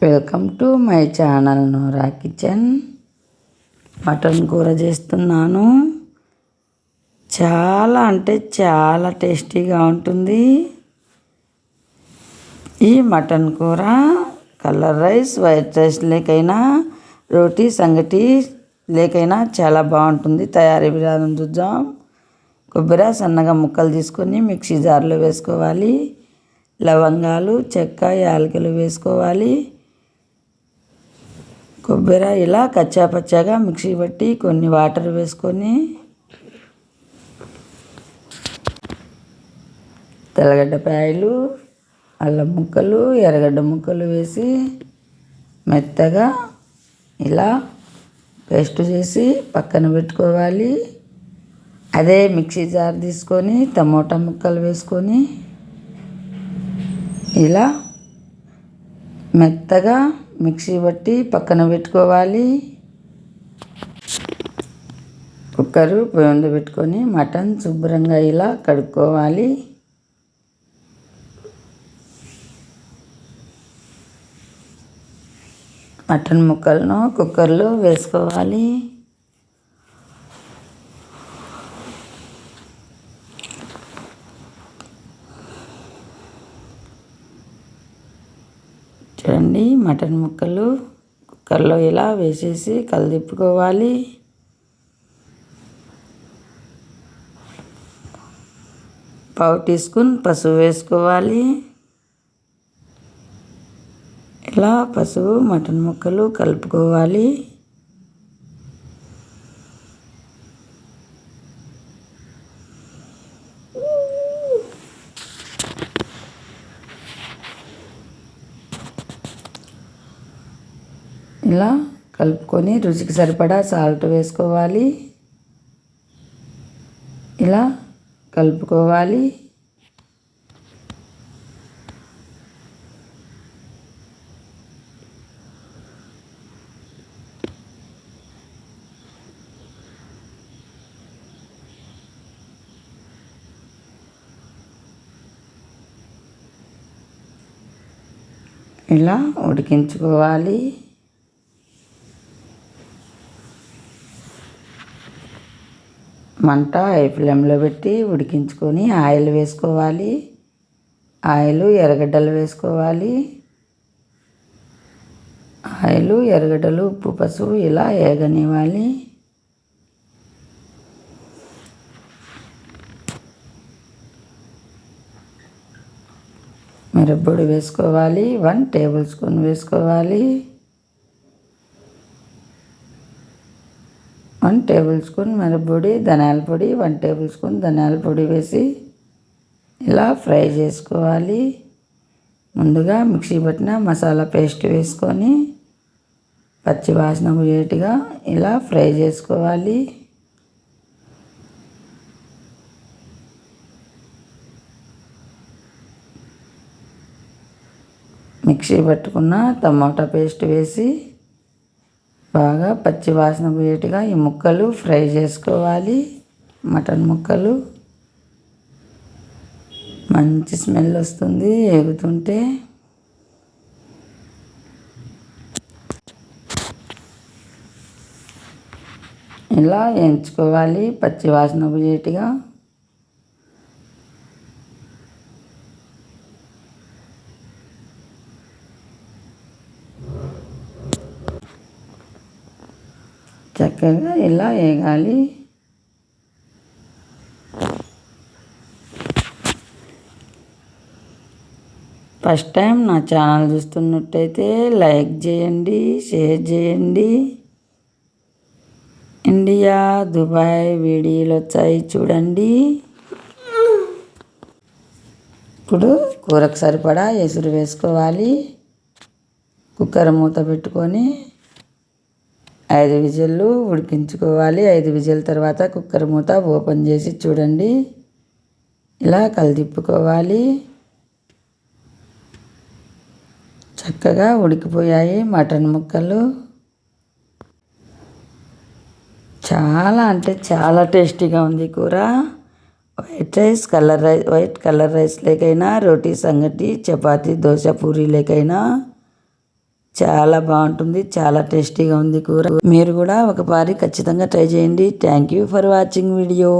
Welcome to my channel Nora Kitchen. Mutton కూర చేస్తున్నాను. చాలా అంటే చాలా టేస్టీగా ఉంటుంది. ఈ మటన్ కూర కలర్ రైస్, వైట్ రైస్ లేకైనా, రోటీ సంగటి లేకైనా చాలా బాగుంటుంది. తయారీ విధానం చూద్దాం. కొబ్బరి సన్నగా ముక్కలు తీసుకొని మిక్సీ జార్లో వేసుకోవాలి. లవంగాలు, చెక్క, యాలకులు వేసుకోవాలి. కొబ్బరి ఇలా కచ్చా పచ్చాగా మిక్సీ పట్టి కొన్ని వాటర్ వేసుకొని తెల్లగడ్డపాయలు, అల్లం ముక్కలు, ఎర్రగడ్డ ముక్కలు వేసి మెత్తగా ఇలా పేస్ట్ చేసి పక్కన పెట్టుకోవాలి. అదే మిక్సీ జార్ తీసుకొని టమోటా ముక్కలు వేసుకొని ఇలా మెత్తగా మిక్సీ పట్టి పక్కన పెట్టుకోవాలి. కుక్కరు పొయ్యి మీద పెట్టుకొని మటన్ శుభ్రంగా ఇలా కడుక్కోవాలి. మటన్ ముక్కలను కుక్కర్లో వేసుకోవాలి. చూడండి, మటన్ ముక్కలు కుక్కర్లో ఇలా వేసేసి కలిదిప్పుకోవాలి. పావు టీ స్పూన్ పసుపు వేసుకోవాలి. ఇలా పసుపు మటన్ ముక్కలు కలుపుకోవాలి. ఇలా కలుపుకొని రుచికి సరిపడా సాల్ట్ వేసుకోవాలి. ఇలా కలుపుకోవాలి. ఇలా ఉడికించుకోవాలి. మంట హై ఫ్లేమ్లో పెట్టి ఉడికించుకొని ఆయిల్ వేసుకోవాలి. ఆయిల్, ఎర్రగడ్డలు వేసుకోవాలి. ఆయిల్, ఎర్రగడ్డలు, ఉప్పు, పసుపు ఇలా వేగనివ్వాలి. మిరప్పొడి వేసుకోవాలి. 1 టేబుల్ స్పూన్ వేసుకోవాలి. 1 టేబుల్ స్పూన్ మిరప్పొడి, ధనియాల పొడి, 1 టేబుల్ స్పూన్ ధనియాల పొడి వేసి ఇలా ఫ్రై చేసుకోవాలి. ముందుగా మిక్సీ పట్టిన మసాలా పేస్ట్ వేసుకొని పచ్చి వాసన పోయేట్టుగా ఇలా ఫ్రై చేసుకోవాలి. మిక్సీ పట్టుకున్న టమాటా పేస్ట్ వేసి బాగా పచ్చి వాసన పోయేట్టుగా ఈ ముక్కలు ఫ్రై చేసుకోవాలి. మటన్ ముక్కలు మంచి స్మెల్ వస్తుంది ఎగుతుంటే. ఇలా వేయించుకోవాలి పచ్చి వాసన పోయేట్టుగా. చక్కగా ఇలా వేగాలి. ఫస్ట్ టైం నా ఛానల్ చూస్తున్నట్టయితే లైక్ చేయండి, షేర్ చేయండి. ఇండియా, దుబాయ్ వీడియోలు వచ్చాయి చూడండి. ఇప్పుడు కూరకు సరిపడా ఎసురు వేసుకోవాలి. కుక్కర్ మూత పెట్టుకొని 5 విజిల్లు ఉడికించుకోవాలి. 5 విజిల్ తర్వాత కుక్కర్ మూత ఓపెన్ చేసి చూడండి. ఇలా కలిదిప్పుకోవాలి. చక్కగా ఉడికిపోయాయి మటన్ ముక్కలు. చాలా అంటే చాలా టేస్టీగా ఉంది కూర. వైట్ కలర్ రైస్ లేకైనా, రోటీ సంగటి, చపాతీ, దోశ, పూరీ లేకైనా చాలా బాగుంటుంది, చాలా టేస్టీగా ఉంది కూర. మీరు కూడా ఒకసారి ఖచ్చితంగా ట్రై చేయండి. Thank you for watching video.